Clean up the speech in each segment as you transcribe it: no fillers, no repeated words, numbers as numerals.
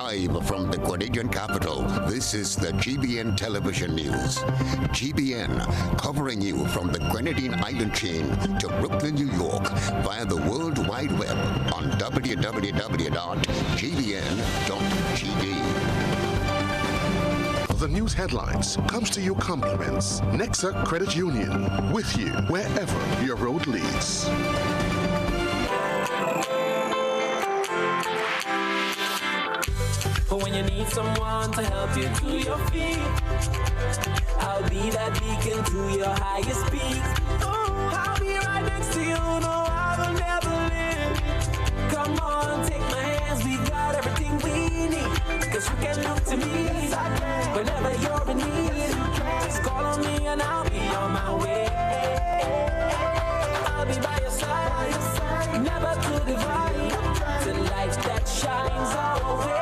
Live from the Grenadian capital, this is the GBN television news. GBN, covering you from the Grenadine Island chain to Brooklyn, New York, via the World Wide Web on www.gbn.gd. The news headlines comes to you compliments. Nexa Credit Union, with you wherever your road leads. But when you need someone to help you to your feet, I'll be that beacon to your highest peak. I'll be right next to you, no, I will never leave. Come on, take my hands, we got everything we need. Cause you can look to me whenever you're in need. Just call on me and I'll be on my way. I'll be by your side, never to divide. The light that shines our way.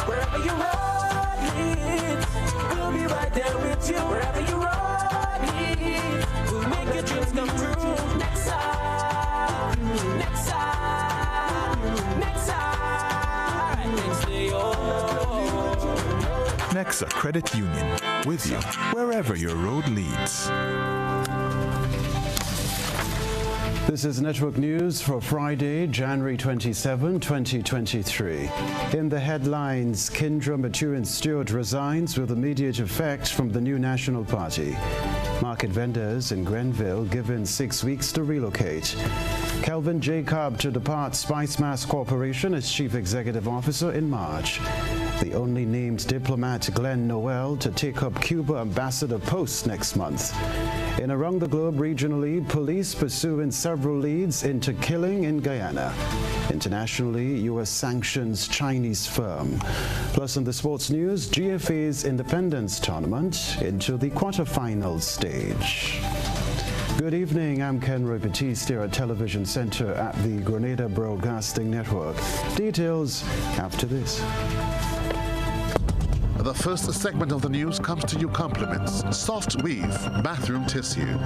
Wherever you road leads, we'll be right there with you. Wherever you road leads, we'll make your dreams come true. Next time, next time, next time, next day, Nexa Credit Union, with you wherever your road leads. This is Network News for Friday, January 27, 2023. In the headlines, Kenroy Maturin Stewart resigns with immediate effect from the new National Party. Market vendors in Grenville given 6 weeks to relocate. Kelvin Jacob to depart Spice Mass Corporation as Chief Executive Officer in March. The only named diplomat, Glenn Noel, to take up Cuba ambassador post next month. In Around the Globe regionally, police pursuing several leads into killing in Guyana. Internationally, U.S. sanctions Chinese firm. Plus in the sports news, GFA's Independence Tournament into the quarterfinal stage. Good evening, I'm Kenroy, Baptiste here at Television Center at the Grenada Broadcasting Network. Details after this. The first segment of the news comes to you compliments. Soft Weave bathroom tissue.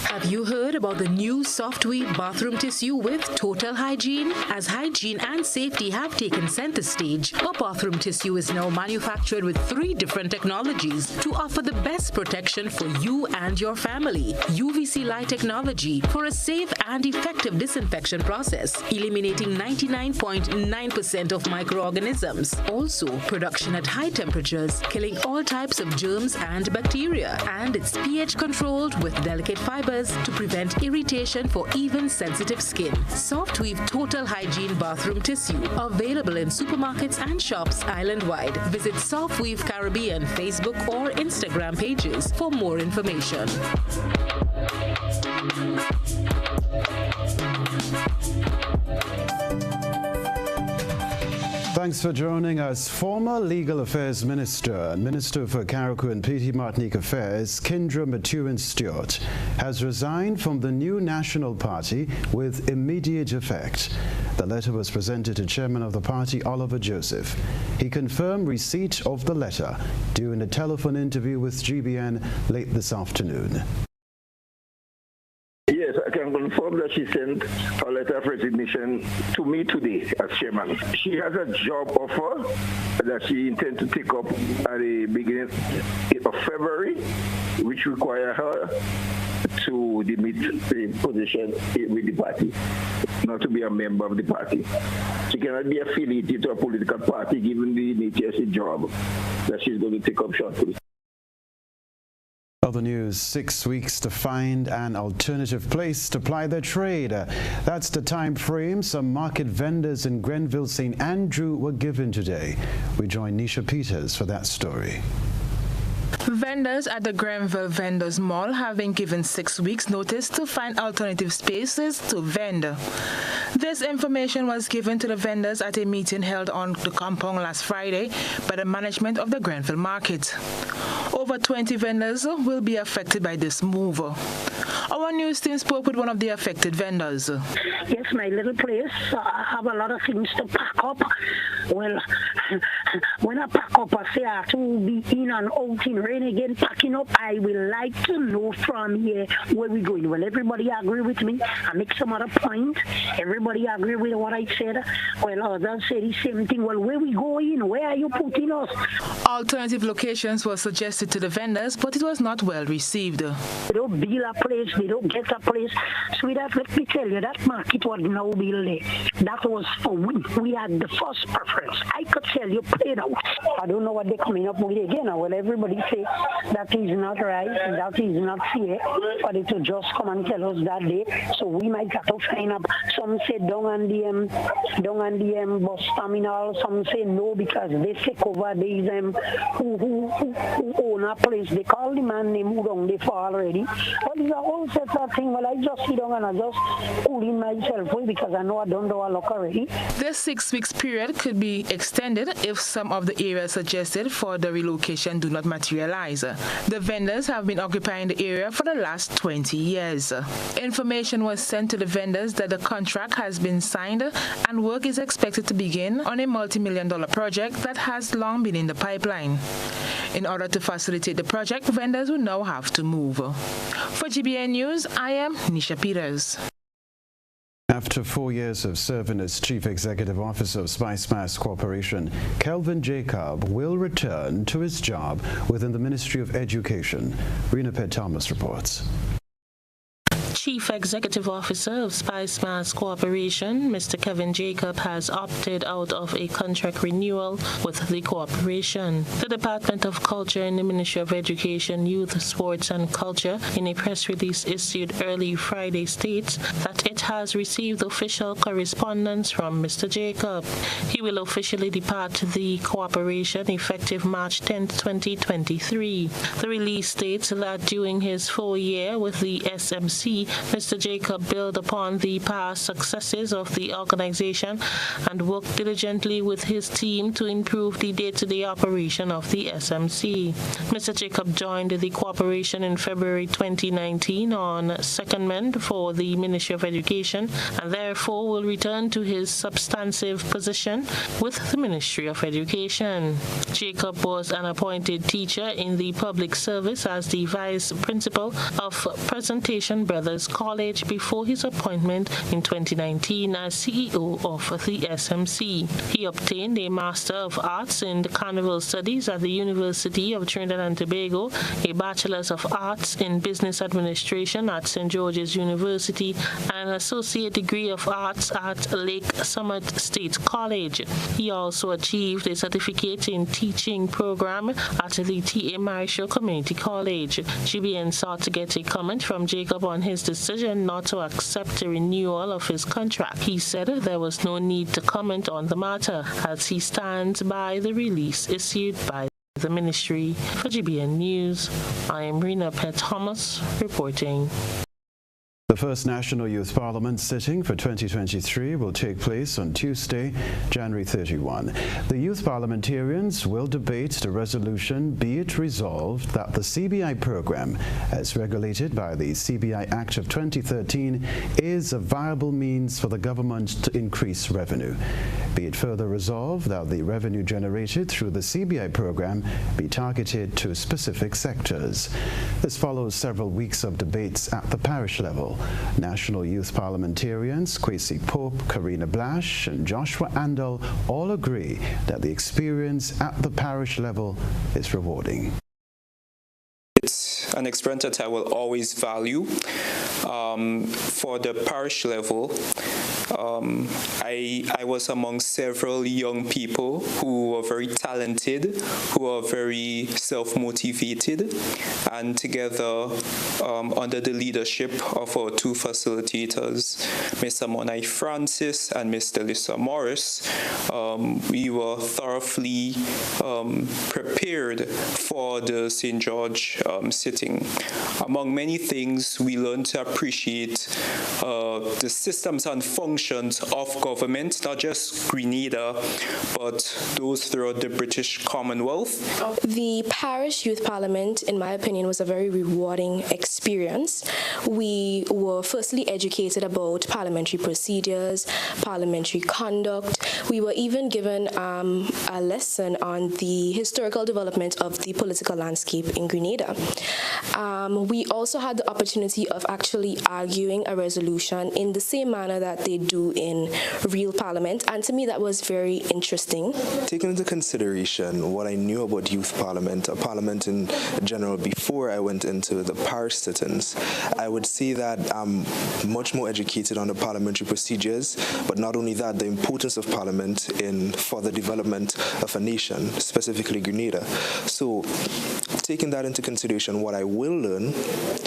Have you heard about the new Soft Weave bathroom tissue with total hygiene? As hygiene and safety have taken center stage, our bathroom tissue is now manufactured with 3 different technologies to offer the best protection for you and your family. UVC light technology for a safe and effective disinfection process, eliminating 99.9% of microorganisms. Also, production at high temperatures, killing all types of germs and bacteria. And it's pH controlled with delicate fibers to prevent irritation for even sensitive skin. Soft Weave Total Hygiene Bathroom Tissue, available in supermarkets and shops island-wide. Visit Soft Weave Caribbean Facebook or Instagram pages for more information. Thanks for joining us. Former Legal Affairs Minister and Minister for Carriacou and Petite Martinique Affairs, Kenroy Maturin Stewart, has resigned from the new National Party with immediate effect. The letter was presented to Chairman of the party, Oliver Joseph. He confirmed receipt of the letter during a telephone interview with GBN late this afternoon. Yes, I can confirm that she sent a letter of resignation to me today as chairman. She has a job offer that she intends to take up at the beginning of February, which require her to demit the position with the party, not to be a member of the party. She cannot be affiliated to a political party given the nature of the job that she's going to take up shortly. Other news, 6 weeks to find an alternative place to ply their trade. That's the time frame some market vendors in Grenville, St. Andrew were given today. We join Nisha Peters for that story. Vendors at the Grenville Vendors Mall have been given 6 weeks' notice to find alternative spaces to vend. This information was given to the vendors at a meeting held on the compound last Friday by the management of the Grenville market. Over 20 vendors will be affected by this move. Our news team spoke with one of the affected vendors. Yes, my little place, I have a lot of things to pack up. Well, when I pack up, I say I have to be in and out in rain again, packing up. I will like to know from here where we're going. Well, everybody agree with me. I make some other point. Everybody agree with what I said. Well, others say the same thing. Well, where we going? Where are you putting us? Alternative locations were suggested to the vendors, but it was not well received. They don't build a place. They don't get a place. Sweetheart, let me tell you, that market was now built there. That was for we. We had the first preference. I could tell you played out. I don't know what they're coming up with again. Well, everybody say that is not right, that is not fair, but it will just come and tell us that day. So we might have to find up. Some say down on the bus terminal. Some say no because they take over these who own a place. They call the man name who down there for already. But it's a whole set of things. Well, I just sit down and I just pull in myself away because I know I don't do a look already. This 6 weeks period could be extended if some of the areas suggested for the relocation do not materialize. The vendors have been occupying the area for the last 20 years. Information was sent to the vendors that the contract has been signed and work is expected to begin on a multi-million-dollar project that has long been in the pipeline. In order to facilitate the project, vendors will now have to move. For GBN News, I am Nisha Peters. After 4 years of serving as Chief Executive Officer of Spice Mass Corporation, Kelvin Jacob will return to his job within the Ministry of Education. Rena Pett Thomas reports. Chief Executive Officer of Spice Mass Corporation, Mr. Kevin Jacob, has opted out of a contract renewal with the corporation. The Department of Culture in the Ministry of Education, Youth, Sports and Culture, in a press release issued early Friday, states that it has received official correspondence from Mr. Jacob. He will officially depart the corporation effective March 10, 2023. The release states that during his full year with the SMC, Mr. Jacob built upon the past successes of the organization and worked diligently with his team to improve the day-to-day operation of the SMC. Mr. Jacob joined the corporation in February 2019 on secondment for the Ministry of Education and therefore will return to his substantive position with the Ministry of Education. Jacob was an appointed teacher in the public service as the Vice Principal of Presentation Brothers College before his appointment in 2019 as CEO of the SMC. He obtained a Master of Arts in Carnival Studies at the University of Trinidad and Tobago, a Bachelor's of Arts in Business Administration at St. George's University, and an Associate Degree of Arts at Lake Summit State College. He also achieved a certificate in teaching program at the T.A. Marshall Community College. GBN sought to get a comment from Jacob on his decision not to accept a renewal of his contract. He said there was no need to comment on the matter as he stands by the release issued by the ministry. For GBN News, I am Rena Pett Thomas reporting. The first National Youth Parliament sitting for 2023 will take place on Tuesday, January 31. The youth parliamentarians will debate the resolution, be it resolved that the CBI program, as regulated by the CBI Act of 2013, is a viable means for the government to increase revenue. Be it further resolved that the revenue generated through the CBI program be targeted to specific sectors. This follows several weeks of debates at the parish level. National Youth Parliamentarians Kwesi Pope, Karina Blash and Joshua Andal all agree that the experience at the parish level is rewarding. It's an experience that I will always value. For the parish level, I was among several young people who were very talented, who are very self-motivated, and together under the leadership of our two facilitators, Mr. Monai Francis and Mr. Lisa Morris, we were thoroughly prepared for the St. George sitting. Among many things, we learned to appreciate the systems and functions functions of government, not just Grenada, but those throughout the British Commonwealth. The Parish Youth Parliament, in my opinion, was a very rewarding experience. We were firstly educated about parliamentary procedures, parliamentary conduct. We were even given a lesson on the historical development of the political landscape in Grenada. We also had the opportunity of actually arguing a resolution in the same manner that they do in real parliament, and to me that was very interesting. Taking into consideration what I knew about youth parliament, or parliament in general, before I went into the parish sittings, I would say that I'm much more educated on the parliamentary procedures, but not only that, the importance of parliament for the development of a nation, specifically Grenada. So, taking that into consideration, what I will learn,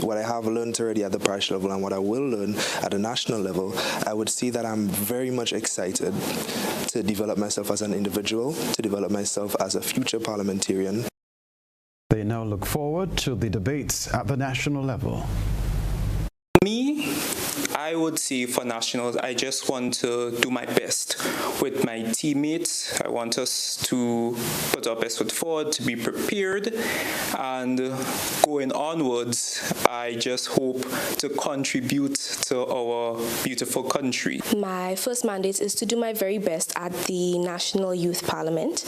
what I have learned already at the parish level and what I will learn at the national level, I would say that I'm very much excited to develop myself as an individual, to develop myself as a future parliamentarian. They now look forward to the debates at the national level. Me, I would say for nationals, I just want to do my best with my teammates. I want us to put our best foot forward, to be prepared, and going onwards, I just hope to contribute to our beautiful country. My first mandate is to do my very best at the National Youth Parliament.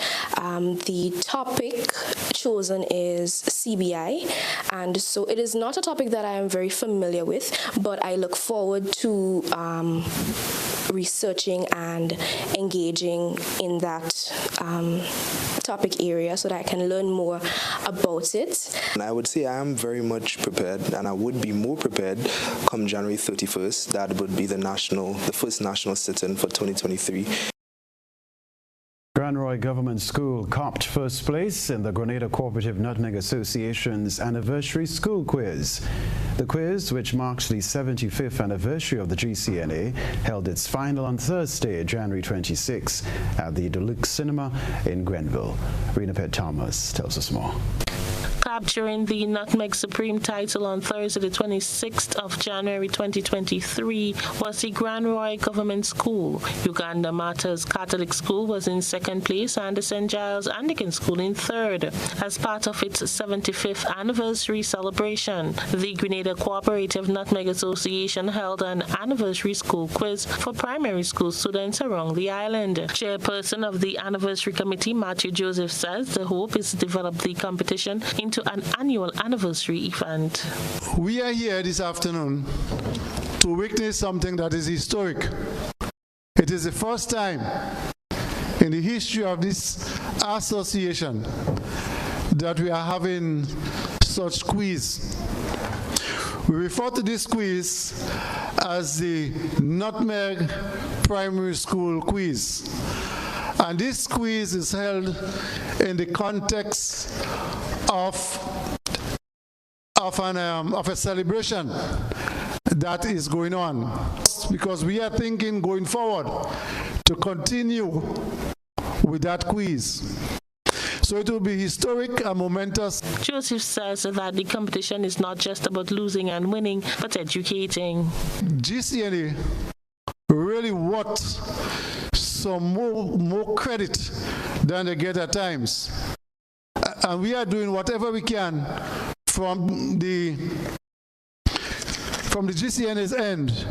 The topic chosen is CBI, and so it is not a topic that I am very familiar with, but I look forward to researching and engaging in that topic area so that I can learn more about it. And I would say I am very much prepared, and I would be more prepared come January 31st. That would be the first national sit-in for 2023. Kenroy Government School copped first place in the Grenada Cooperative Nutmeg Association's anniversary school quiz. The quiz, which marks the 75th anniversary of the GCNA, held its final on Thursday, January 26, at the Deluxe Cinema in Grenville. Rena Pett Thomas tells us more. Capturing the Nutmeg Supreme title on Thursday, the 26th of January 2023, was the Kenroy Government School. Uganda Martyrs Catholic School was in second place and the St. Giles Anglican School in third. As part of its 75th anniversary celebration, the Grenada Cooperative Nutmeg Association held an anniversary school quiz for primary school students around the island. Chairperson of the anniversary committee, Matthew Joseph, says the hope is to develop the competition into an annual anniversary event. We are here this afternoon to witness something that is historic. It is the first time in the history of this association that we are having such quiz. We refer to this quiz as the Nutmeg Primary School Quiz. And this quiz is held in the context of a celebration that is going on, because we are thinking going forward to continue with that quiz. So it will be historic and momentous. Joseph says that the competition is not just about losing and winning, but educating. GCNA really wants some more credit than they get at times. And we are doing whatever we can from the GCNA's end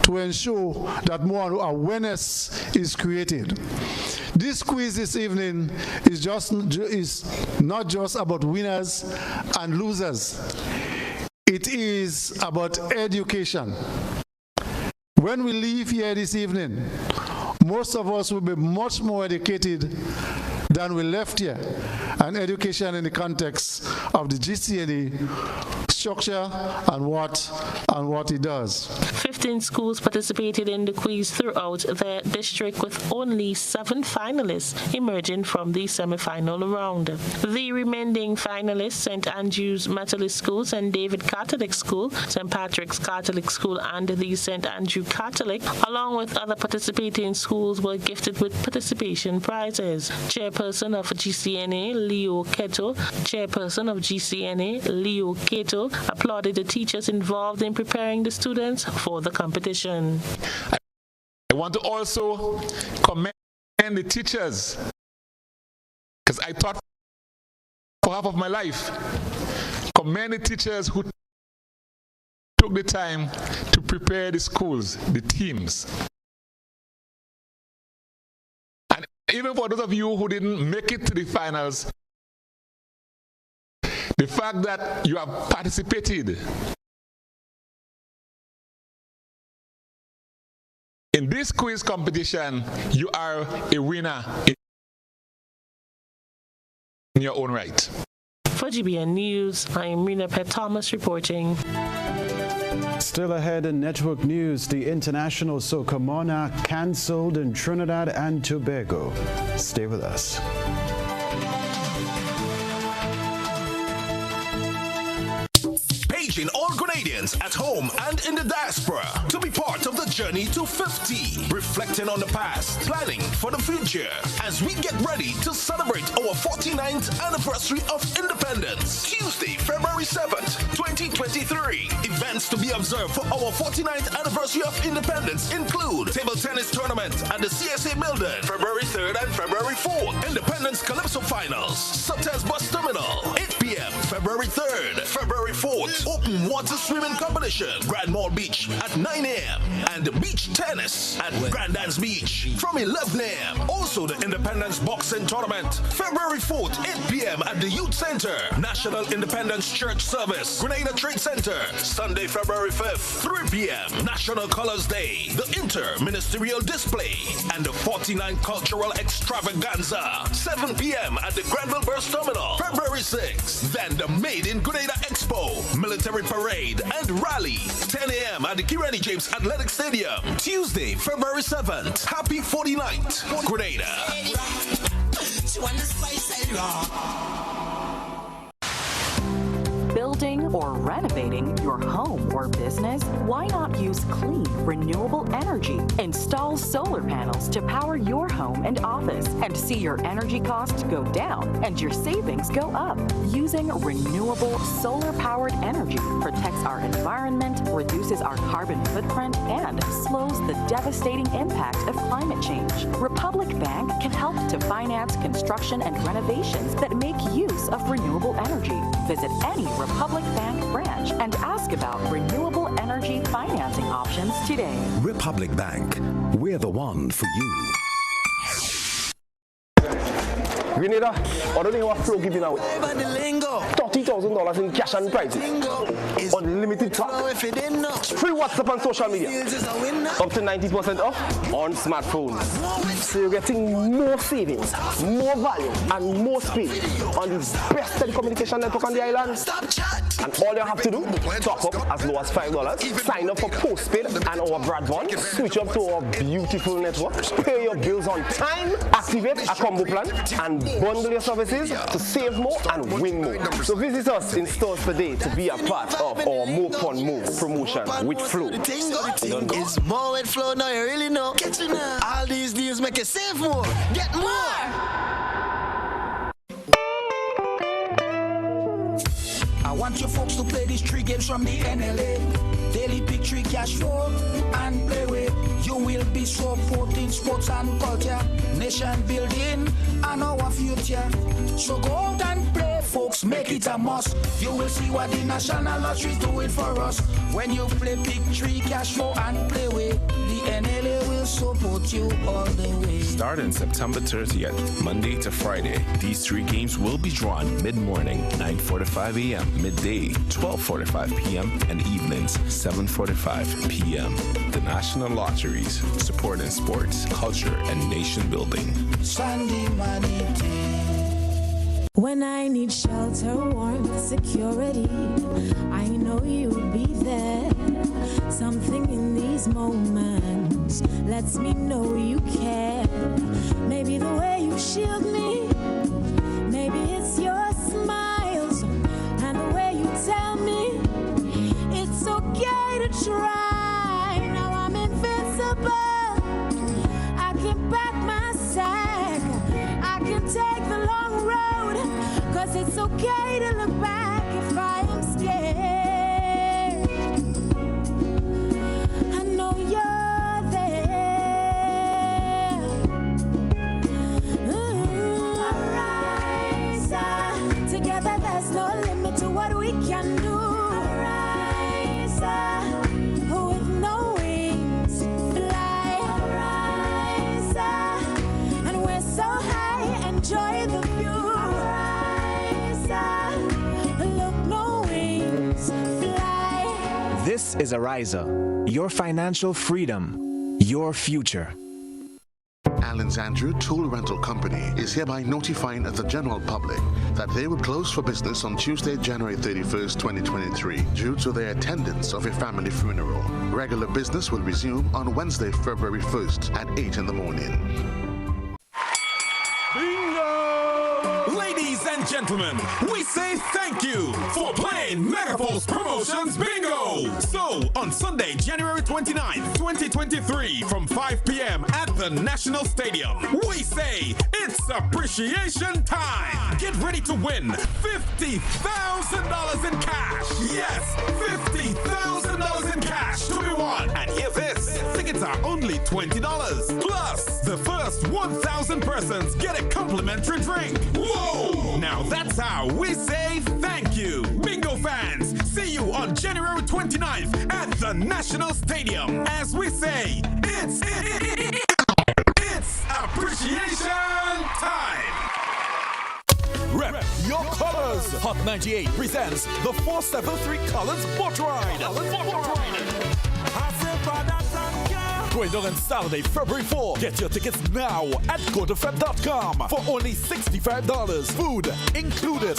to ensure that more awareness is created. This quiz this evening is not just about winners and losers. It is about education. When we leave here this evening, most of us will be much more educated than we left here. And education in the context of the GCNA structure and what it does. 15 schools participated in the quiz throughout their district, with only 7 finalists emerging from the semi-final round. The remaining finalists, St. Andrew's Methodist School, St. David Catholic School, St. Patrick's Catholic School, and the St. Andrew Catholic, along with other participating schools, were gifted with participation prizes. Chairperson of GCNA, Leo Keto, applauded the teachers involved in preparing the students for the competition. I want to also commend the teachers, because I taught for half of my life. Commend the teachers who took the time to prepare the schools, the teams. And even for those of you who didn't make it to the finals, the fact that you have participated in this quiz competition, you are a winner in your own right. For GBN News, I'm Rena Pet Thomas reporting. Still ahead in network news, the International Soca Monarch cancelled in Trinidad and Tobago. Stay with us. Paging all Grenadians at home and in the diaspora to be part of the journey to 50, reflecting on the past, planning for the future as we get ready to celebrate our 49th anniversary of independence. Tuesday, February 7th, 2023. Events to be observed for our 49th anniversary of independence include table tennis tournament at the CSA building, February 3rd and February 4th. Independence Calypso Finals, Sutter's Bus Terminal, 8 p.m. February 3rd, February 4th. Open water swimming competition, Grand Mall Beach at 9 a.m. and beach tennis at Grandans Beach from 11 a.m. Also the Independence Boxing Tournament, February 4th, 8 p.m. at the Youth Center, National Independence Church Service, Grenada Trade Center, Sunday, February 5th, 3 p.m. National Colors Day, the Inter-Ministerial Display, and the 49th Cultural Extravaganza, 7 p.m. at the Granville Bus Terminal, February 6th. Then the Made in Grenada Expo, Military Parade, and Rally, 10 a.m. at the Kirani James Athletic Stadium, Tuesday, February 7th. Happy 49th, Grenada. Building or renovating your home or business? Why not use clean, renewable energy? Install solar panels to power your home and office and see your energy costs go down and your savings go up. Using renewable solar-powered energy protects our environment, reduces our carbon footprint, and slows the devastating impact of climate change. Republic Bank can help to finance construction and renovations that make use of renewable energy. Visit any Republic Bank branch and ask about renewable energy financing options today. Republic Bank, we're the one for you. Grenada, I don't know what flow giving out. $30,000 in cash and prizes. Unlimited talk. Free WhatsApp and social media. Up to 90% off on smartphones. So you're getting more savings, more value, and more speed on the best telecommunication network on the island. And all you have to do, top up as low as $5. Sign up for postpaid and our broadband. Switch up to our beautiful network. Pay your bills on time. Activate a combo plan and bundle your services to save more and win more. So visit us in stores today to be a part of our More Fun More promotion with Flow. It's more with Flow now, you really know. All these deals make you save more. Get more. I want you folks to play these 3 games from the NLA. Daily pick 3 cash flow and play with. You will be supporting sports and culture, nation building and our future. So go out and play, folks, make it a must. You will see what the National Lottery is doing for us. When you play pick 3 cash flow and play with, the NLA will support you all the way. Starting September 30th, Monday to Friday, these 3 games will be drawn mid-morning, 9:45 a.m., midday, 12:45 p.m., and evenings, 7:45 p.m. The National Lotteries, supporting sports, culture, and nation building. Sunday money day. When I need shelter, warmth, security, I know you'll be there. Something in these moments lets me know you care. Maybe the way you shield me, maybe it's your smiles and the way you tell me it's okay to try. Now I'm invincible. I can pack my sack. I can take the long road, 'cause it's okay to look back if I am scared. I know you're there. This is Ariza, your financial freedom, your future. Alexandria Tool Rental Company is hereby notifying the general public that they will close for business on Tuesday, January 31st, 2023, due to their attendance of a family funeral. Regular business will resume on Wednesday, February 1st at 8 in the morning. Bingo! Ladies and gentlemen, we say thank you for playing Megapulse Promotions Bingo! So, on Sunday, January 29th, 2023, from 5 p.m. at the National Stadium, we say it's appreciation time! Get ready to win $50,000 in cash! Yes, $50,000 in cash to be won! And hear this, tickets are only $20. Plus, the first 1,000 persons get a complimentary drink. Whoa! Now that's how we say thank you. Bingo fans, see you on January 29th at the National Stadium. As we say, it's appreciation time. Rep your colors. Hot 98 presents the 473 Colors Boat Ride. Going on Saturday, February 4. Get your tickets now at gotofeb.com for only $65. Food included.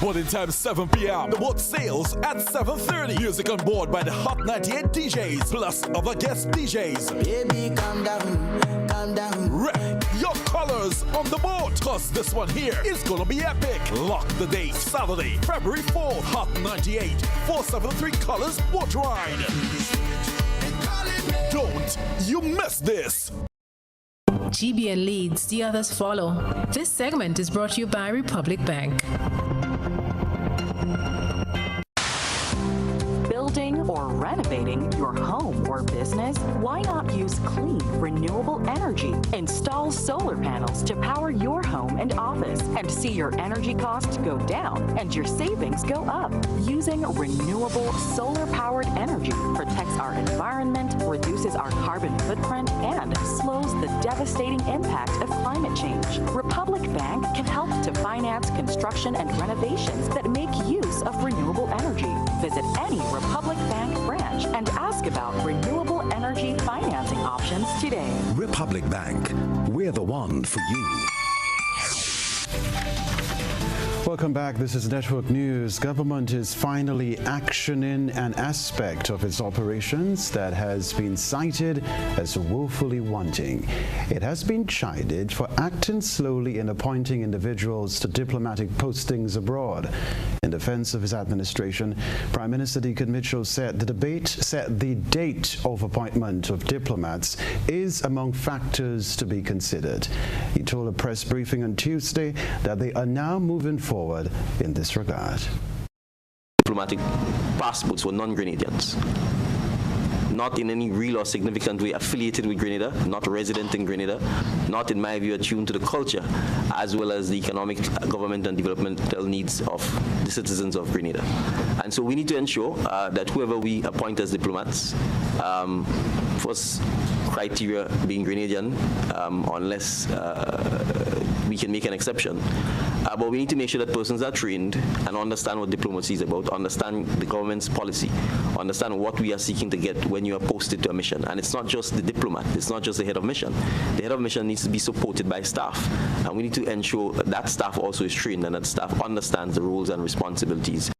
Boarding time 7 p.m. The boat sails at 7:30. Music on board by the Hot 98 DJs plus other guest DJs. Baby, calm down, calm down. Rep your colors on the boat, cause this one here is gonna be epic. Lock the date, Saturday, February 4th. Hot 98 473 Colors Boat Ride. Don't you miss this. GBN leads, the others follow. This segment is brought to you by Republic Bank. Building or renovating your home or business? Why not use clean, renewable energy? Install solar panels to power your home and office and see your energy costs go down and your savings go up. Using renewable solar-powered energy protects our environment, reduces our carbon footprint, and slows the devastating impact of climate change. Republic Bank can help to finance construction and renovations that make use of renewable energy. Visit any Republic Bank branch and ask about renewable energy financing options today. Republic Bank, we're the one for you. Welcome back. This is Network News. Government is finally actioning an aspect of its operations that has been cited as woefully wanting. It has been chided for acting slowly in appointing individuals to diplomatic postings abroad. In defense of his administration, Prime Minister Deacon Mitchell said the date of appointment of diplomats is among factors to be considered. He told a press briefing on Tuesday that they are now moving forward in this regard. Diplomatic passports were non-Grenadians, not in any real or significant way affiliated with Grenada, not resident in Grenada, not in my view attuned to the culture as well as the economic, government and developmental needs of the citizens of Grenada. And so we need to ensure that whoever we appoint as diplomats, first criteria being Grenadian, unless we can make an exception. But we need to make sure that persons are trained and understand what diplomacy is about, understand the government's policy, understand what we are seeking to get when you are posted to a mission. And it's not just the diplomat, it's not just the head of mission. The head of mission needs to be supported by staff. And we need to ensure that that staff also is trained and that staff understands the roles and responsibilities.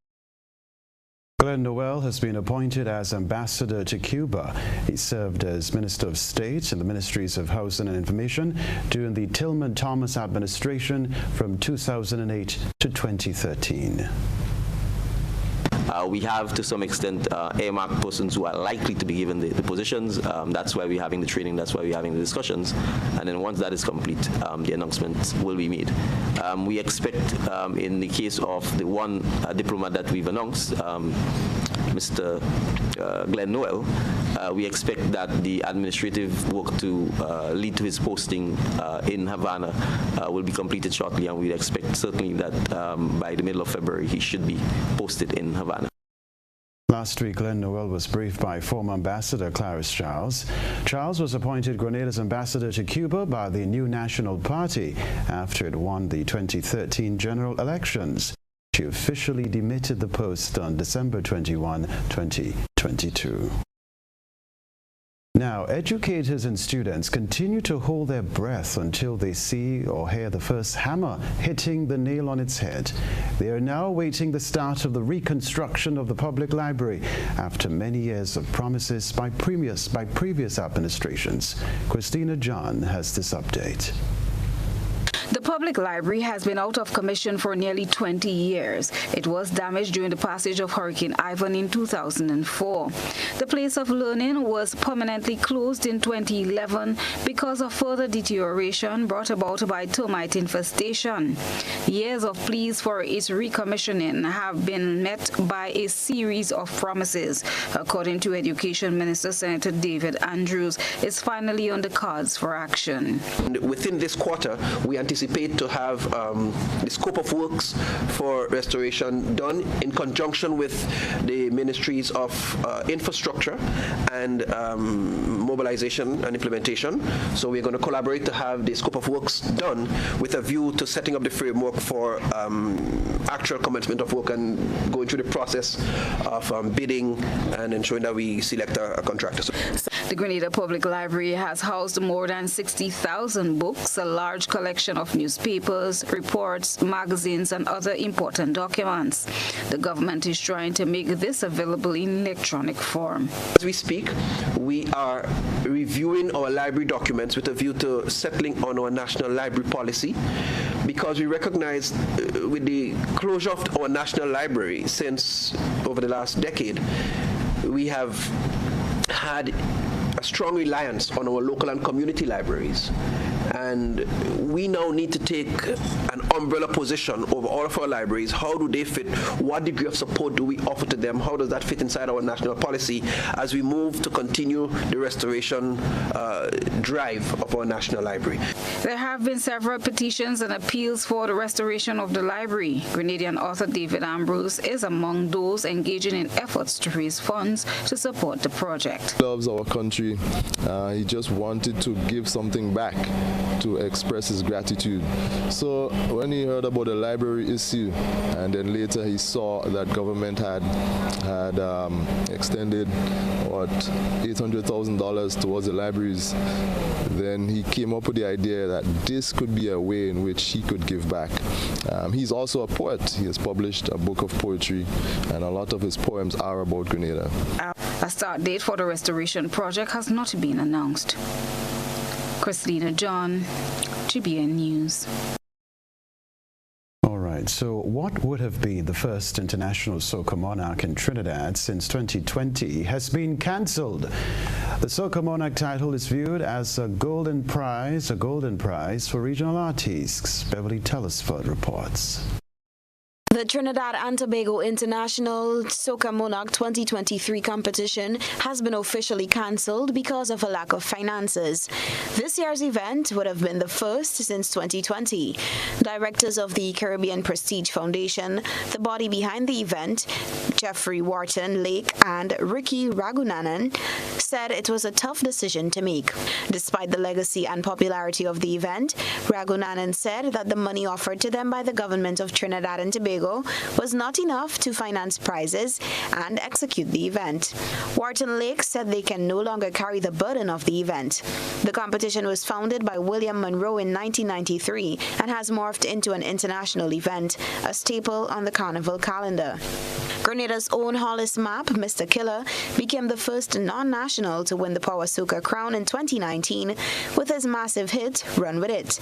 Glenn Noel has been appointed as ambassador to Cuba. He served as Minister of State in the Ministries of Housing and Information during the Tillman Thomas administration from 2008 to 2013. We have, to some extent, earmarked persons who are likely to be given the positions. That's why we're having the training. That's why we're having the discussions. And then once that is complete, the announcements will be made. We expect, in the case of the one diplomat that we've announced, Mr. Glenn Noel, we expect that the administrative work to lead to his posting in Havana will be completed shortly, and we expect certainly that by the middle of February he should be posted in Havana. Last week, Glenn Noel was briefed by former Ambassador Clarence Charles. Charles was appointed Grenada's ambassador to Cuba by the New National Party after it won the 2013 general elections. She officially demitted the post on December 21, 2022. Now, educators and students continue to hold their breath until they see or hear the first hammer hitting the nail on its head. They are now awaiting the start of the reconstruction of the public library after many years of promises by previous administrations. Christina John has this update. The public library has been out of commission for nearly 20 years. It was damaged during the passage of Hurricane Ivan in 2004. The place of learning was permanently closed in 2011 because of further deterioration brought about by termite infestation. Years of pleas for its recommissioning have been met by a series of promises. According to Education Minister Senator David Andrews, it's finally on the cards for action. Within this quarter, we anticipate to have the scope of works for restoration done in conjunction with the Ministries of Infrastructure and Mobilization and Implementation. So we're going to collaborate to have the scope of works done with a view to setting up the framework for actual commencement of work and going through the process of bidding and ensuring that we select a contractor. The Grenada Public Library has housed more than 60,000 books, a large collection of newspapers, reports, magazines, and other important documents. The government is trying to make this available in electronic form. As we speak, we are reviewing our library documents with a view to settling on our national library policy, because we recognize with the closure of our national library since over the last decade, we have had a strong reliance on our local and community libraries. And we now need to take an umbrella position over all of our libraries. How do they fit? What degree of support do we offer to them? How does that fit inside our national policy as we move to continue the restoration drive of our national library? There have been several petitions and appeals for the restoration of the library. Grenadian author David Ambrose is among those engaging in efforts to raise funds to support the project. He loves our country. He just wanted to give something back to express his gratitude. So when he heard about the library issue, and then later he saw that government had extended $800,000 towards the libraries, then he came up with the idea that this could be a way in which he could give back. He's also a poet. He has published a book of poetry, and a lot of his poems are about Grenada. A start date for the restoration project has not been announced. Christina John, GBN News. All right, so what would have been the first international soca monarch in Trinidad since 2020 has been cancelled. The soca monarch title is viewed as a golden prize for regional artists. Beverly Telesford reports. The Trinidad and Tobago International Soca Monarch 2023 competition has been officially cancelled because of a lack of finances. This year's event would have been the first since 2020. Directors of the Caribbean Prestige Foundation, the body behind the event, Jeffrey Wharton Lake and Ricky Ragunanan, said it was a tough decision to make. Despite the legacy and popularity of the event, Ragunanan said that the money offered to them by the government of Trinidad and Tobago was not enough to finance prizes and execute the event. Wharton Lake said they can no longer carry the burden of the event. The competition was founded by William Monroe in 1993 and has morphed into an international event, a staple on the carnival calendar. Grenada's own Hollis Map, Mr. Killer, became the first non-national to win the Power Soca crown in 2019 with his massive hit, Run With It.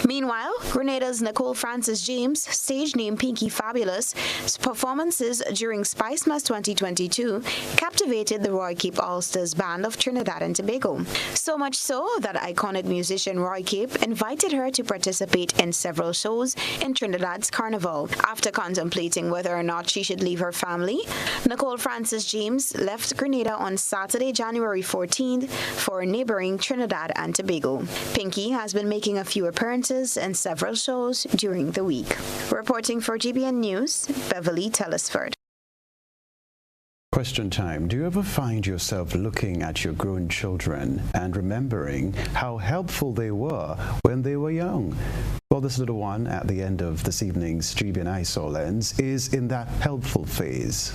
Meanwhile, Grenada's Nicole Francis James, stage name Pinky Fabulous, performances during Spice Mass 2022 captivated the Roy Cape All-Stars Band of Trinidad and Tobago. So much so that iconic musician Roy Cape invited her to participate in several shows in Trinidad's carnival. After contemplating whether or not she should leave her family, Nicole Francis James left Grenada on Saturday, January 14th for neighboring Trinidad and Tobago. Pinky has been making a few appearances in several shows during the week. Reporting for GBN News, Beverly Telesford. Question time. Do you ever find yourself looking at your grown children and remembering how helpful they were when they were young? Well, this little one at the end of this evening's GBN ISO Lens is in that helpful phase.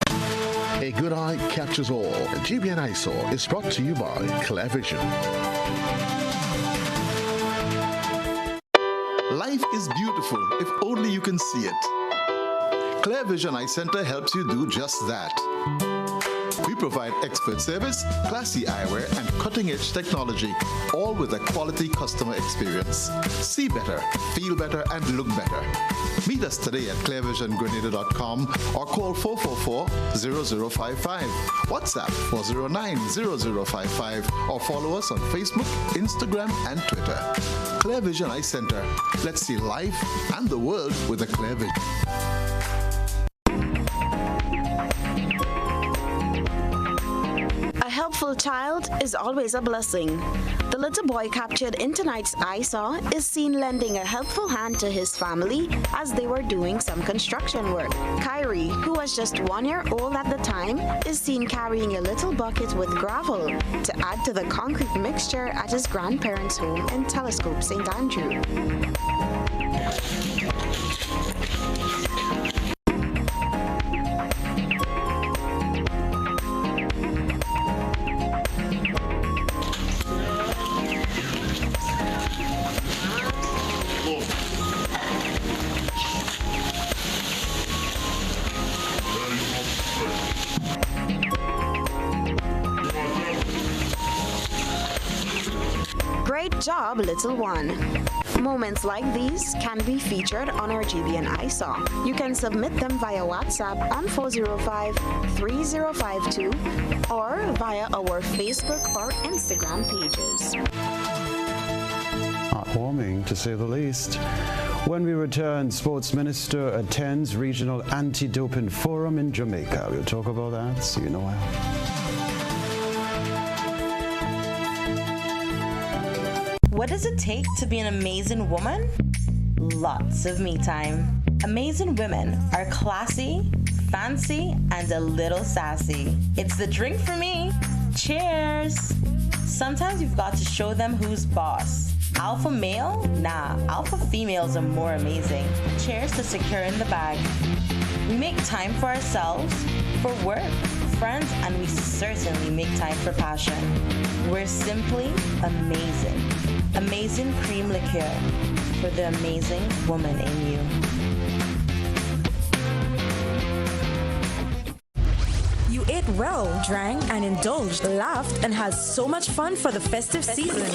A good eye catches all. GBN ISO is brought to you by Clear Vision. Life is beautiful if only you can see it. Clear Vision Eye Center helps you do just that. We provide expert service, classy eyewear, and cutting-edge technology, all with a quality customer experience. See better, feel better, and look better. Meet us today at clearvisiongrenada.com or call 444-0055, WhatsApp 409-0055, or follow us on Facebook, Instagram, and Twitter. Clear Vision Eye Center. Let's see life and the world with a clear vision. A helpful child is always a blessing. The little boy captured in tonight's ISAW is seen lending a helpful hand to his family as they were doing some construction work. Kyrie, who was just 1 year old at the time, is seen carrying a little bucket with gravel to add to the concrete mixture at his grandparents' home in Telescope, St. Andrew. Great job, little one. Moments like these can be featured on our GBN ISAW. You can submit them via WhatsApp on 405-3052 or via our Facebook or Instagram pages. Heartwarming, to say the least. When we return, Sports Minister attends Regional Anti-Doping Forum in Jamaica. We'll talk about that. See you in a while. What does it take to be an amazing woman? Lots of me time. Amazing women are classy, fancy, and a little sassy. It's the drink for me. Cheers! Sometimes you've got to show them who's boss. Alpha male? Nah, alpha females are more amazing. Cheers to securing the bag. We make time for ourselves, for work, friends, and we certainly make time for passion. We're simply amazing. Amazing cream liqueur for the amazing woman in you. You ate well, drank and indulged, laughed and had so much fun for the festive season.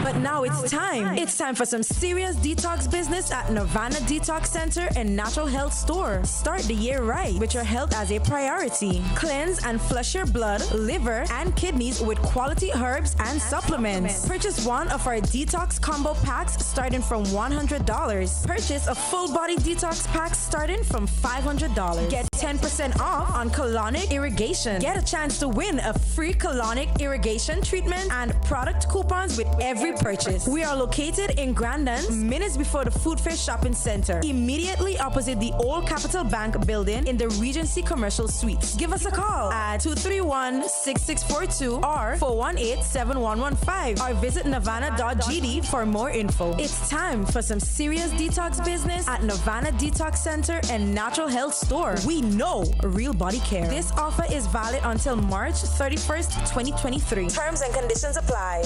But now it's time. It's time for some serious detox business at Nirvana Detox Center and Natural Health Store. Start the year right with your health as a priority. Cleanse and flush your blood, liver, and kidneys with quality herbs and supplements. Purchase one of our detox combo packs starting from $100. Purchase a full body detox pack starting from $500. Get 10% off on colonic irrigation. Get a chance to win a free colonic irrigation treatment and product coupons with every purchase. We are located in Grandans, minutes before the Food Fair Shopping Center, immediately opposite the old Capital Bank building in the Regency Commercial Suites. Give us a call at 231-6642 or 418-7115 or visit nirvana.gd for more info. It's time for some serious detox business at Nirvana Detox Center and Natural Health Store. We know real body care. This offer is valid until March 31st, 2023. Terms and conditions apply.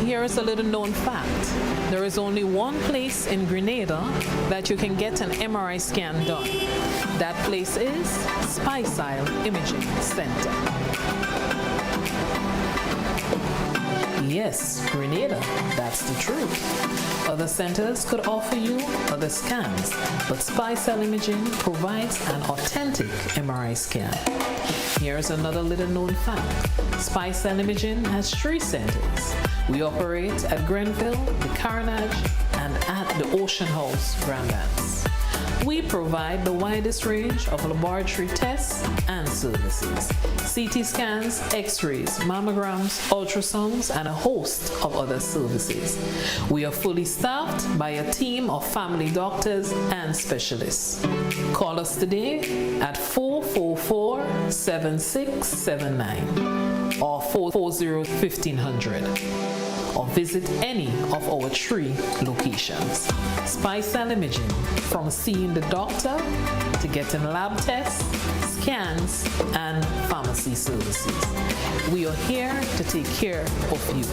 Here is a little known fact. There is only one place in Grenada that you can get an MRI scan done. That place is Spicile Imaging Center. Yes, Grenada, that's the truth. Other centers could offer you other scans, but Spicile Imaging provides an authentic MRI scan. Here's another little known fact. Spicile Imaging has 3 centers. We operate at Grenville, the Carnage, and at the Ocean House, Grandlands. We We provide the widest range of laboratory tests and services. CT scans, x-rays, mammograms, ultrasounds, and a host of other services. We are fully staffed by a team of family doctors and specialists. Call us today at 444-7679 or 440-1500 or visit any of our 3 locations. Spicel Imaging, from seeing the doctor to getting lab tests, scans, and pharmacy services. We are here to take care of you.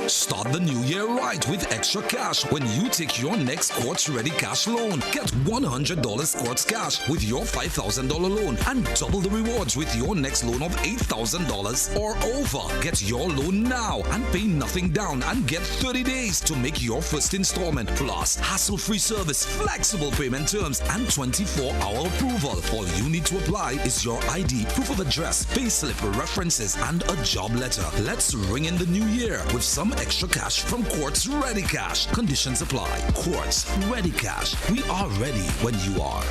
Start the new year right with extra cash when you take your next Quartz Ready Cash loan. Get $100 Quartz Cash with your $5,000 loan and double the rewards with your next loan of $8,000 or over. Get your loan now and pay nothing down and get 30 days to make your first installment. Plus, hassle-free service, flexible payment terms, and 24-hour approval. All you need to apply is your ID, proof of address, payslip, references, and a job letter. Let's ring in the new year with some extra cash from Quartz Ready Cash. Conditions apply. Quartz Ready Cash. We are ready when you are.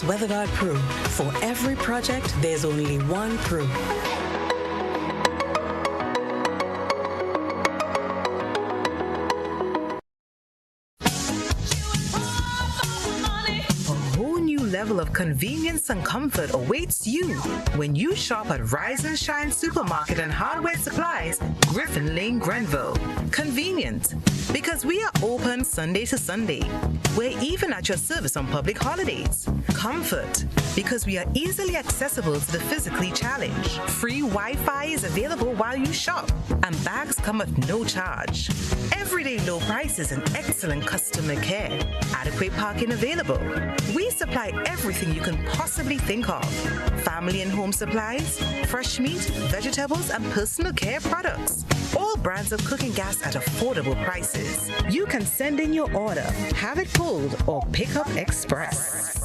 WeatherGuard Pro. For every project, there's only one Pro. Level of convenience and comfort awaits you when you shop at Rise and Shine Supermarket and Hardware Supplies, Griffin Lane, Grenville. Convenient, because we are open Sunday to Sunday. We're even at your service on public holidays. Comfort, because we are easily accessible to the physically challenged. Free Wi-Fi is available while you shop, and bags come at no charge. Everyday low prices and excellent customer care. Adequate parking available. We supply everything you can possibly think of. Family and home supplies, fresh meat, vegetables, and personal care products. All brands of cooking gas at affordable prices. You can send in your order, have it pulled, or pick up express.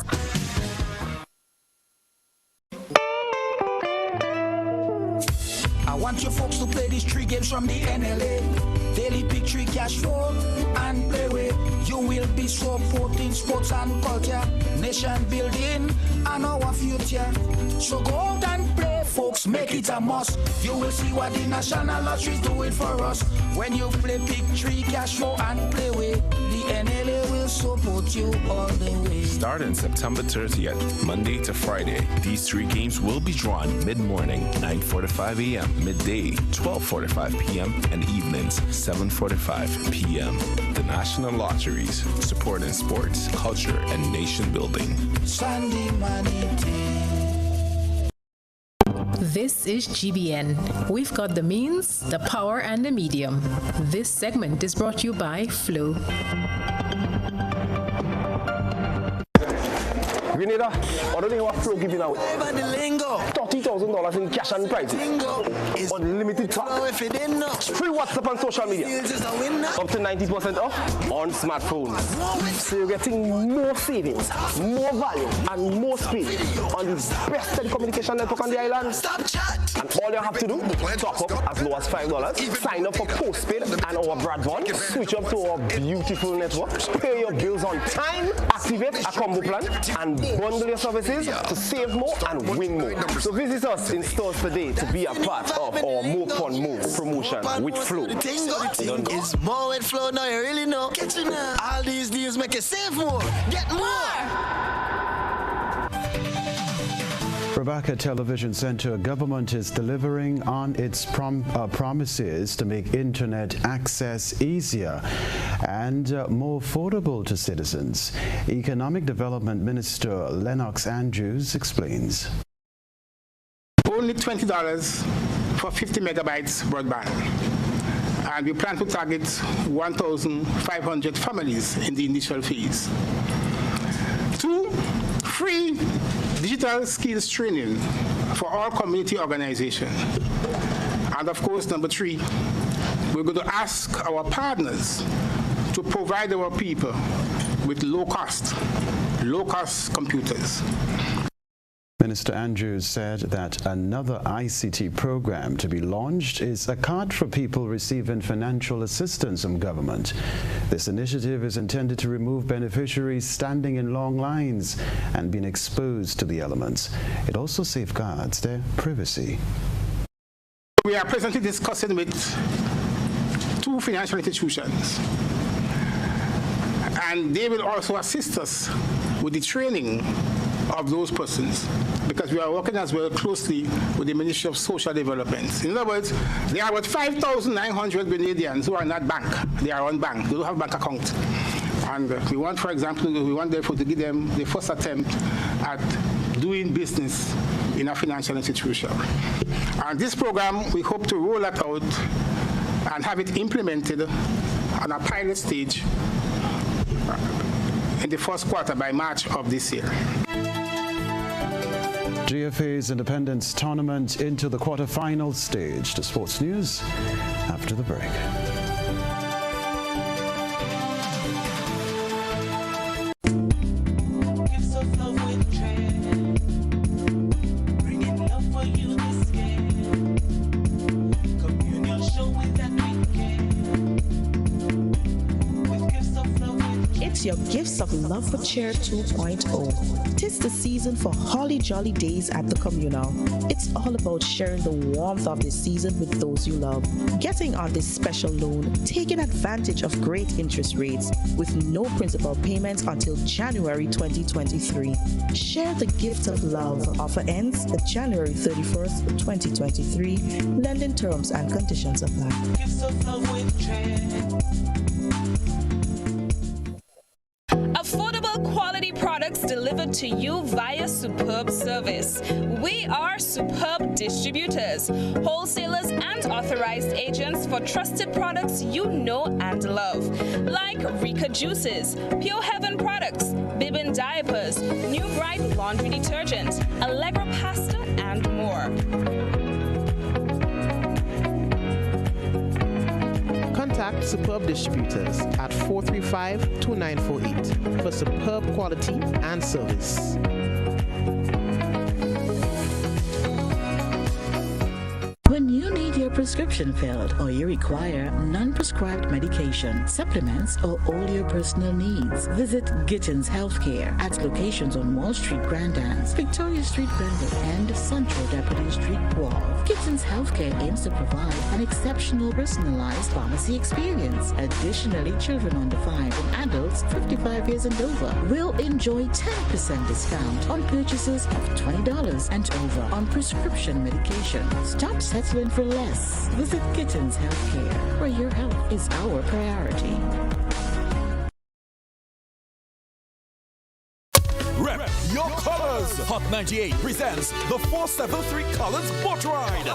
I want you folks to play these 3 games from the NLA. Daily pick 3 cash flow and play with. You will be supporting sports and culture, nation building and our future. So go out and play, folks, make it a must. You will see what the National Lottery is doing for us. When you play pick 3 cash flow and play with, the NLA will support you all the way. Starting September 30th, Monday to Friday, these 3 games will be drawn mid-morning, 9:45 a.m., midday, 12:45 p.m., and evenings, 7:45 p.m. The National Lotteries, supporting sports, culture, and nation building. Sunday money day. This is GBN. We've got the means, the power, and the medium. This segment is brought to you by Flow. Grenada, I don't know what Flow giving out. $30,000 in cash and prizes. Unlimited talk. Free WhatsApp and social media. Up to 90% off on smartphones. So you're getting more savings, more value, and more speed on the best telecommunication network on the island. And all you have to do, top up as low as $5. Sign up for postpaid and our broadband. Switch up to our beautiful network. Pay your bills on time, Activate a combo plan and bundle your services to save more and win more. So visit us in stores today to be a part of our More Fun More promotion with Flow. It's more with Flow now, you really know. Get you now. All these deals make you save more. Get more. Rebecca Television Center government is delivering on its promises to make internet access easier and more affordable to citizens. Economic Development Minister Lennox Andrews explains. Only $20 for 50 megabytes broadband. And we plan to target 1,500 families in the initial phase. 2, free digital skills training for all community organizations. And of course, number 3, we're going to ask our partners to provide our people with low-cost computers. Minister Andrews said that another ICT program to be launched is a card for people receiving financial assistance from government. This initiative is intended to remove beneficiaries standing in long lines and being exposed to the elements. It also safeguards their privacy. We are presently discussing with 2 financial institutions, and they will also assist us with the training of those persons, because we are working as well closely with the Ministry of Social Development. In other words, there are about 5,900 Grenadians who are not banked. They are unbanked. They don't have bank account. And we want, for example, therefore to give them the first attempt at doing business in a financial institution. And this program, we hope to roll that out and have it implemented on a pilot stage in the first quarter by March of this year. GFA's Independence Tournament into the quarterfinal stage. The sports news after the break. Your Gifts of Love for Cheer 2.0. Tis the season for holly jolly days at the communal. It's all about sharing the warmth of this season with those you love. Getting on this special loan, taking advantage of great interest rates with no principal payments until January 2023. Share the Gift of Love. Offer ends January 31st, 2023. Lending terms and conditions apply. Gifts of Love with Cheer. Affordable quality products delivered to you via Superb Service. We are Superb Distributors, wholesalers and authorized agents for trusted products you know and love, like Rika Juices, Pure Heaven products, Bibin diapers, New Bright laundry detergent, Allegra pasta, and more. Contact Superb Distributors at 435-2948 for superb quality and service. When you need your prescription filled or you require non-prescribed medication, supplements, or all your personal needs, visit Gittins Healthcare at locations on Wall Street, Grand Anse, Victoria Street, Granville, and Central Deputy Street, Wall. Gittins Healthcare aims to provide an exceptional personalized pharmacy experience. Additionally, children under 5 and adults 55 years and over will enjoy 10% discount on purchases of $20 and over on prescription medication. Stop settling for less. Visit Gittins Healthcare, where your health is our priority. Rep your colors. Hot 98 presents the 473 Colors Boat Ride.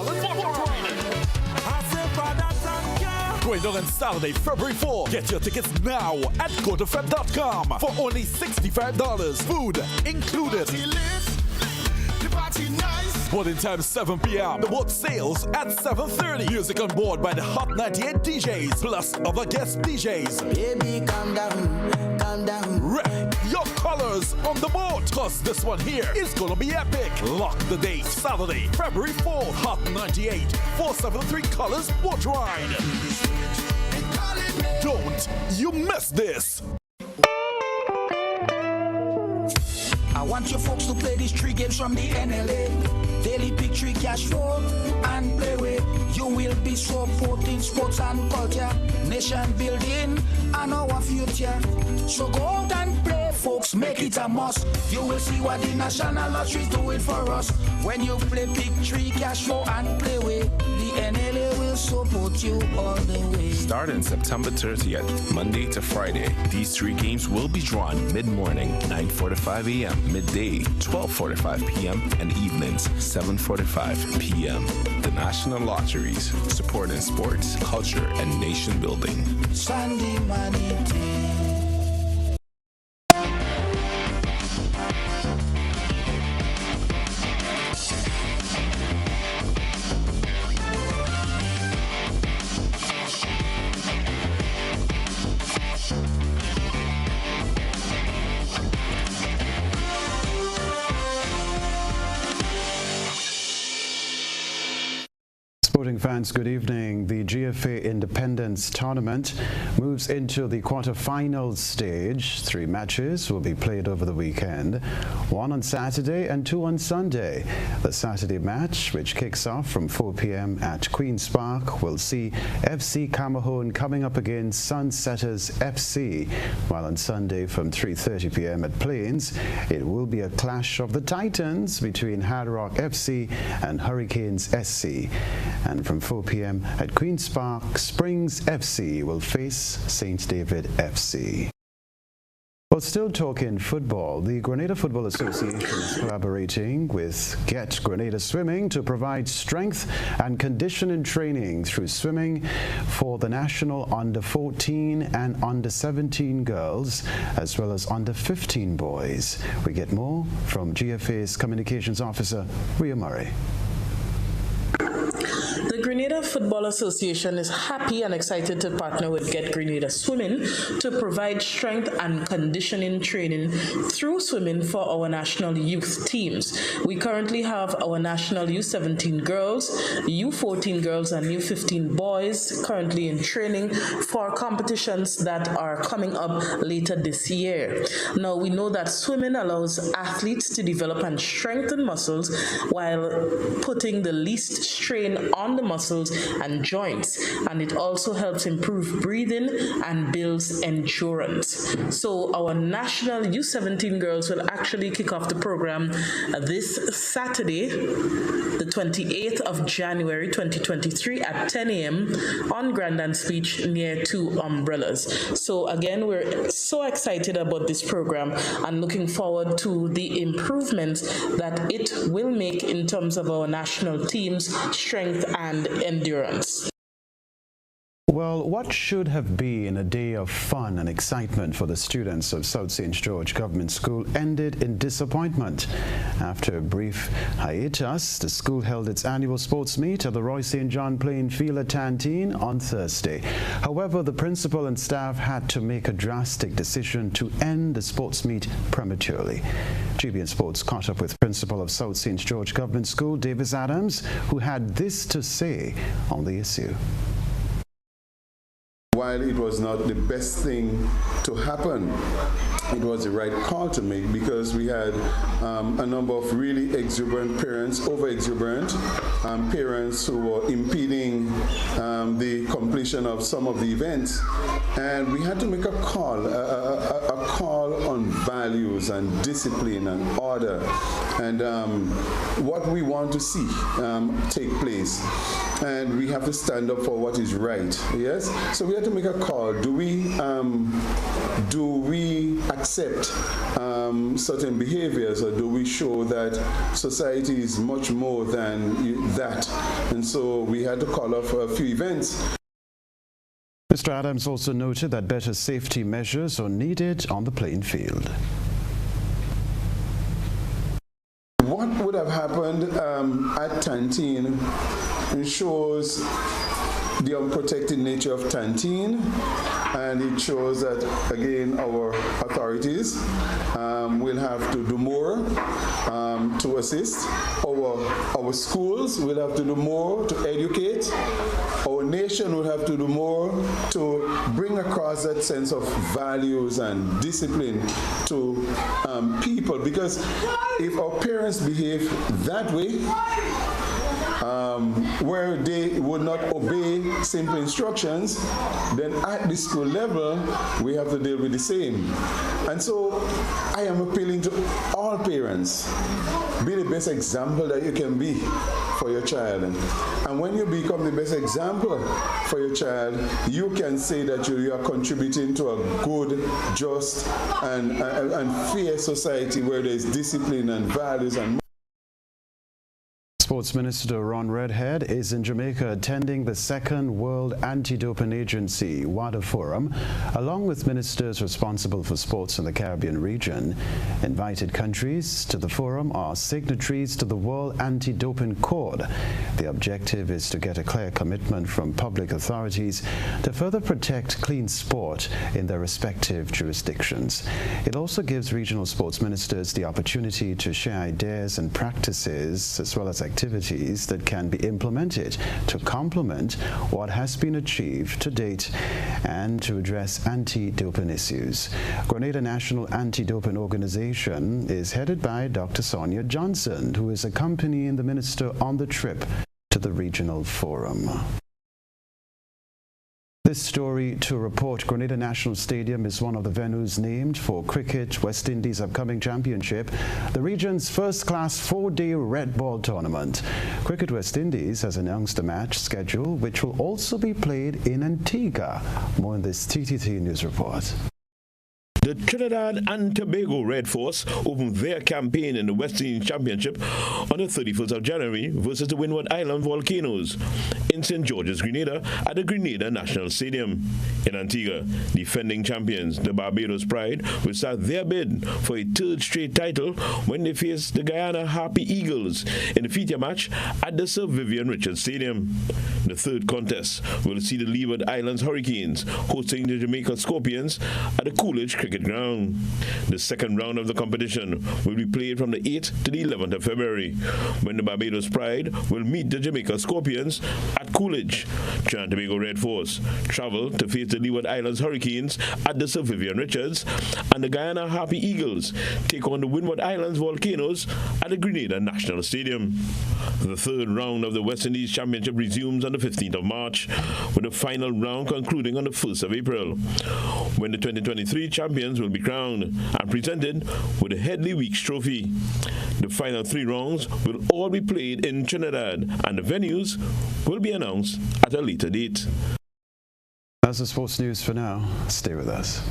Going on Saturday, February 4. Get your tickets now at gotofed.com for only $65. Food included. Boarding time 7 p.m. The boat sails at 7:30. Music on board by the Hot 98 DJs plus other guest DJs. Baby, calm down, calm down. Rep your colors on the boat, cause this one here is gonna be epic. Lock the date, Saturday, February 4th. Hot 98 473 Colors Boat Ride. Don't you miss this. want your folks to play these 3 games from the NLA. Daily pick 3 cash flow and play with. You will be supporting sports and culture, nation building and our future. So go out and play, folks, make it a must. You will see what the National Lottery is doing for us. When you play pick 3 cash flow and play with, the NLA will support you all the way. Starting September 30th, Monday to Friday, these 3 games will be drawn mid-morning, 9:45 a.m., midday, 12:45 p.m., and evenings, 7:45 p.m. The National Lotteries, supporting sports, culture, and nation building. Sunday money day. Sporting fans, good evening. The GFA Independence Tournament moves into the quarter-final stage. 3 matches will be played over the weekend, 1 on Saturday and 2 on Sunday. The Saturday match, which kicks off from 4 p.m. at Queen's Park, will see FC Cameroon coming up against Sunsetters FC, while on Sunday from 3:30 p.m. at Plains, it will be a clash of the Titans between Hard Rock FC and Hurricanes SC. And from 4 p.m. at Queen's Park, Springs FC will face St. David FC. Well, still talking football, the Grenada Football Association is collaborating with Get Grenada Swimming to provide strength and conditioning training through swimming for the national under-14 and under-17 girls, as well as under-15 boys. We get more from GFA's Communications Officer, Ria Murray. The Grenada Football Association is happy and excited to partner with Get Grenada Swimming to provide strength and conditioning training through swimming for our national youth teams. We currently have our national U17 girls, U14 girls, and U15 boys currently in training for competitions that are coming up later this year. Now, we know that swimming allows athletes to develop and strengthen muscles while putting the least strain on the muscles and joints, and it also helps improve breathing and builds endurance. So our national U17 girls will actually kick off the program this Saturday, the 28th of January 2023 at 10 a.m. on Grandstand Speech near 2 Umbrellas. So again, we're so excited about this program and looking forward to the improvements that it will make in terms of our national team's strength and endurance. Well, what should have been a day of fun and excitement for the students of South St. George Government School ended in disappointment. After a brief hiatus, the school held its annual sports meet at the Roy St. John playing field at Tantine on Thursday. However, the principal and staff had to make a drastic decision to end the sports meet prematurely. GBN Sports caught up with principal of South St. George Government School, Davis Adams, who had this to say on the issue. While it was not the best thing to happen, it was the right call to make because we had a number of really exuberant parents, over-exuberant parents who were impeding the completion of some of the events. And we had to make a call on values and discipline and order and what we want to see take place. And we have to stand up for what is right, yes? So we had to make a call. Do we accept certain behaviors, or do we show that society is much more than that? And so we had to call off a few events. Mr. Adams also noted that better safety measures are needed on the playing field. What would have happened at Tantine ensures the unprotected nature of Tantine, and it shows that, again, our authorities will have to do more to assist. Our schools will have to do more to educate. Our nation will have to do more to bring across that sense of values and discipline to people, because if our parents behave that way, where they would not obey simple instructions, then at the school level, we have to deal with the same. And so I am appealing to all parents, be the best example that you can be for your child. And when you become the best example for your child, you can say that you are contributing to a good, just, and fair society where there is discipline and values and Sports Minister Ron Redhead is in Jamaica attending the second World Anti-Doping Agency WADA Forum, along with ministers responsible for sports in the Caribbean region. Invited countries to the forum are signatories to the World Anti-Doping Code. The objective is to get a clear commitment from public authorities to further protect clean sport in their respective jurisdictions. It also gives regional sports ministers the opportunity to share ideas and practices, as well as activities that can be implemented to complement what has been achieved to date and to address anti-doping issues. Grenada National Anti-Doping Organization is headed by Dr. Sonia Johnson, who is accompanying the minister on the trip to the regional forum. This story to report Grenada National Stadium is one of the venues named for Cricket West Indies' upcoming championship, the region's first-class 4-day red ball tournament. Cricket West Indies has announced a match schedule which will also be played in Antigua. More in this TTT News report. The Trinidad and Tobago Red Force opened their campaign in the West Indies Championship on the 31st of January versus the Windward Island Volcanoes in St. George's, Grenada at the Grenada National Stadium. In Antigua, defending champions, the Barbados Pride, will start their bid for a third straight title when they face the Guyana Harpy Eagles in the feature match at the Sir Vivian Richards Stadium. The third contest will see the Leeward Islands Hurricanes hosting the Jamaica Scorpions at the Coolidge Cricket Ground. The second round of the competition will be played from the 8th to the 11th of February, when the Barbados Pride will meet the Jamaica Scorpions at Coolidge. Trinidad and Tobago Red Force travel to face the Leeward Islands Hurricanes at the Sir Vivian Richards, and the Guyana Harpy Eagles take on the Windward Islands Volcanoes at the Grenada National Stadium. The third round of the West Indies Championship resumes on the 15th of March, with the final round concluding on the 1st of April, when the 2023 champions will be crowned and presented with the Headley Weeks Trophy. The final 3 rounds will all be played in Trinidad, and the venues will be announced at a later date. That's the sports news for now. Stay with us.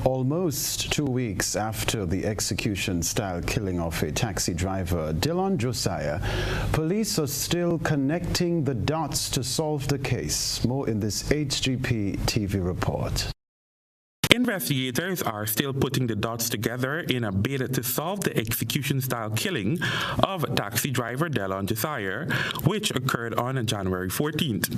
Almost 2 weeks after the execution-style killing of a taxi driver, Dylan Josiah, police are still connecting the dots to solve the case. More in this HGP TV report. Investigators are still putting the dots together in a bid to solve the execution-style killing of taxi driver Dylan Josiah, which occurred on January 14th.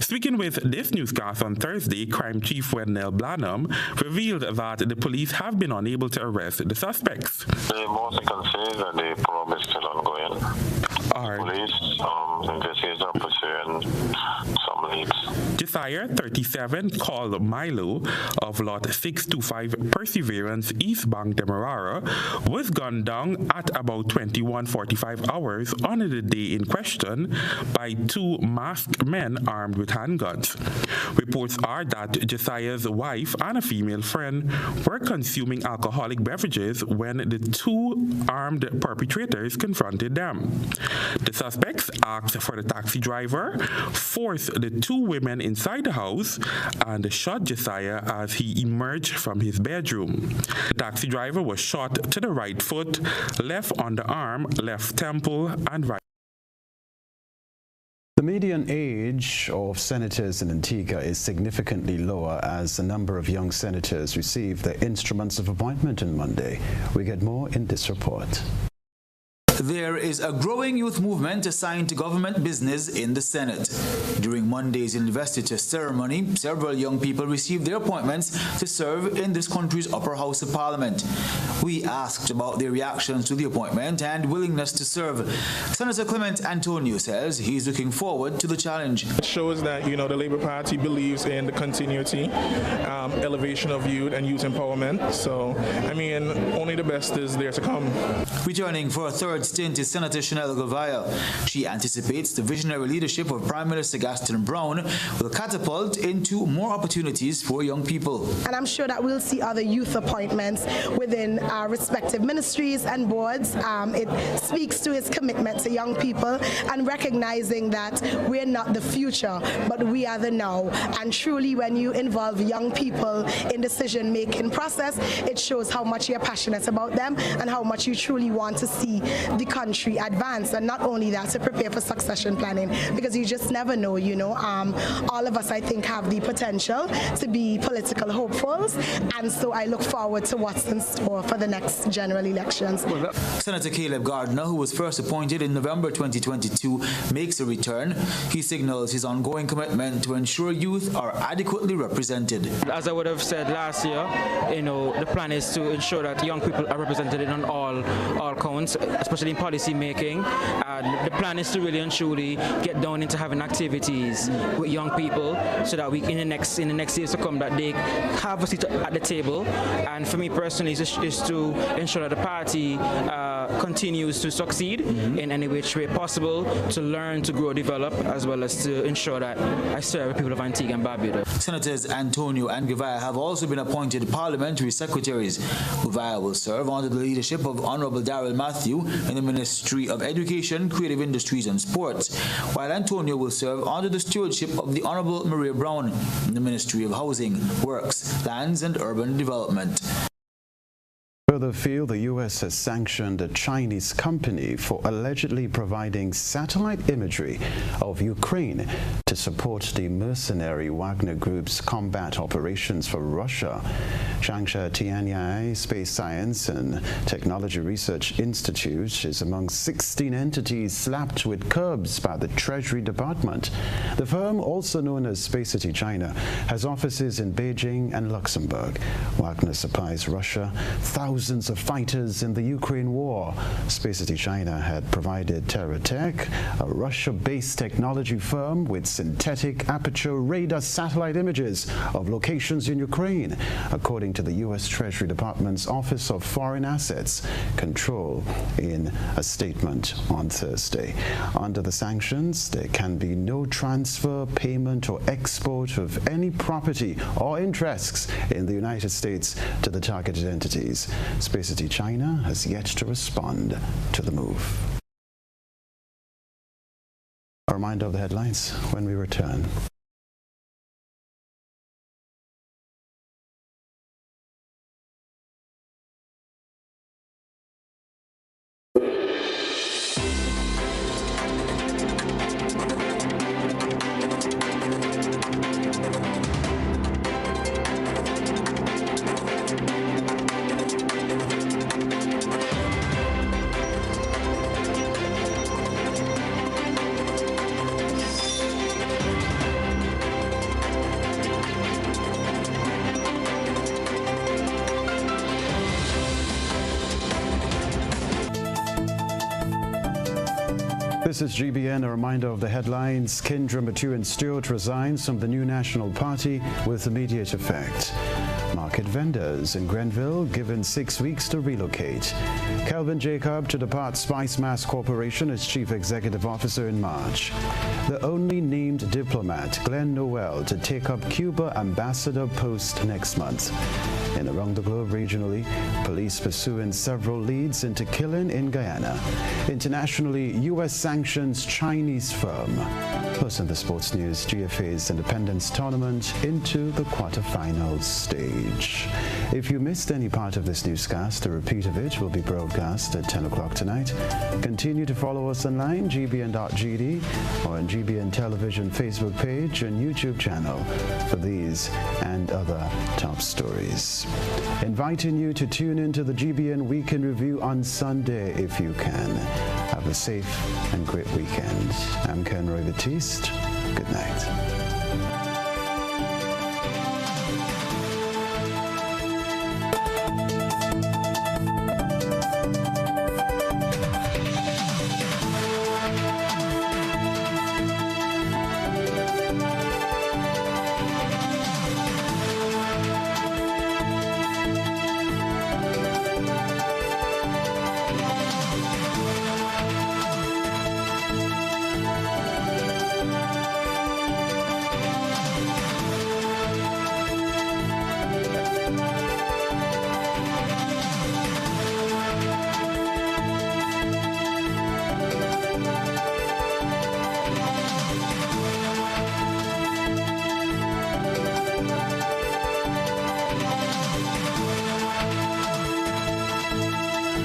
Speaking with this newscast on Thursday, Crime Chief Wednell Blanham revealed that the police have been unable to arrest the suspects. The most I can say is that the probe is still ongoing. The police investigators are pursuing some leads. Josiah, 37, called Milo, of Lot 625 Perseverance, East Bank, Demerara, was gunned down at about 21:45 hours on the day in question by two masked men armed with handguns. Reports are that Josiah's wife and a female friend were consuming alcoholic beverages when the two armed perpetrators confronted them. The suspects asked for the taxi driver, forced the two women inside the house, and shot Josiah as he emerged from his bedroom. The taxi driver was shot to the right foot, left underarm, left temple, and right. The median age of senators in Antigua is significantly lower as the number of young senators received their instruments of appointment on Monday. We get more in this report. There is a growing youth movement assigned to government business in the Senate. During Monday's investiture ceremony, several young people received their appointments to serve in this country's upper house of parliament. We asked about their reactions to the appointment and willingness to serve. Senator Clement Antonio says he's looking forward to the challenge. It shows that, the Labour Party believes in the continuity, elevation of youth and youth empowerment. So, only the best is there to come. Returning for a third stint is Senator Chanel Govaya. She anticipates the visionary leadership of Prime Minister Gaston Brown will catapult into more opportunities for young people. And I'm sure that we'll see other youth appointments within our respective ministries and boards. It speaks to his commitment to young people and recognizing that we're not the future, but we are the now. And truly, when you involve young people in decision-making process, it shows how much you're passionate about them and how much you truly want to see the country advance. And not only that, to prepare for succession planning, because you just never know, all of us, I think, have the potential to be political hopefuls, and so I look forward to what's in store for the next general elections. Senator Caleb Gardner, who was first appointed in November 2022, makes a return. He signals his ongoing commitment to ensure youth are adequately represented. As I would have said last year, the plan is to ensure that young people are represented on all counts, especially in policy making. The plan is to really and truly get down into having activities with young people, so that we in the next years to come that they have a seat at the table. And for me personally, is to ensure that the party continues to succeed in any which way possible, to learn, to grow, develop, as well as to ensure that I serve the people of Antigua and Barbuda. Senators Antonio and Govaya have also been appointed parliamentary secretaries. Govaya will serve under the leadership of Honorable Darrell Matthew in the Ministry of Education, Creative Industries and Sports, while Antonio will serve under the stewardship of the Honorable Maria Brown in the Ministry of Housing, Works, Lands and Urban Development. Further afield, the U.S. has sanctioned a Chinese company for allegedly providing satellite imagery of Ukraine to support the mercenary Wagner Group's combat operations for Russia. Changsha Tianyai Space Science and Technology Research Institute is among 16 entities slapped with curbs by the Treasury Department. The firm, also known as Space City China, has offices in Beijing and Luxembourg. Wagner supplies Russia thousands of fighters in the Ukraine war. Space City China had provided TerraTech, a Russia-based technology firm, with synthetic aperture radar satellite images of locations in Ukraine, according to the U.S. Treasury Department's Office of Foreign Assets Control in a statement on Thursday. Under the sanctions, there can be no transfer, payment, or export of any property or interests in the United States to the targeted entities. Space City China has yet to respond to the move. A reminder of the headlines when we return. This is GBN, a reminder of the headlines. Kenroy Maturin Stewart resigns from the new National Party with immediate effect. Market vendors in Grenville given 6 weeks to relocate. Kelvin Jacob to depart Spice Mass Corporation as Chief Executive Officer in March. The only named diplomat, Glenn Noel, to take up Cuba ambassador post next month. And around the globe regionally, police pursuing several leads into killing in Guyana. Internationally, U.S. sanctions Chinese firm. Plus in the sports news, GFA's Independence Tournament into the quarterfinals stage. If you missed any part of this newscast, a repeat of it will be broadcast at 10 o'clock tonight. Continue to follow us online, gbn.gd, or on GBN Television Facebook page and YouTube channel for these and other top stories. Inviting you to tune into the GBN Weekend Review on Sunday if you can. Have a safe and great weekend. I'm Kenroy, Baptiste. Good night.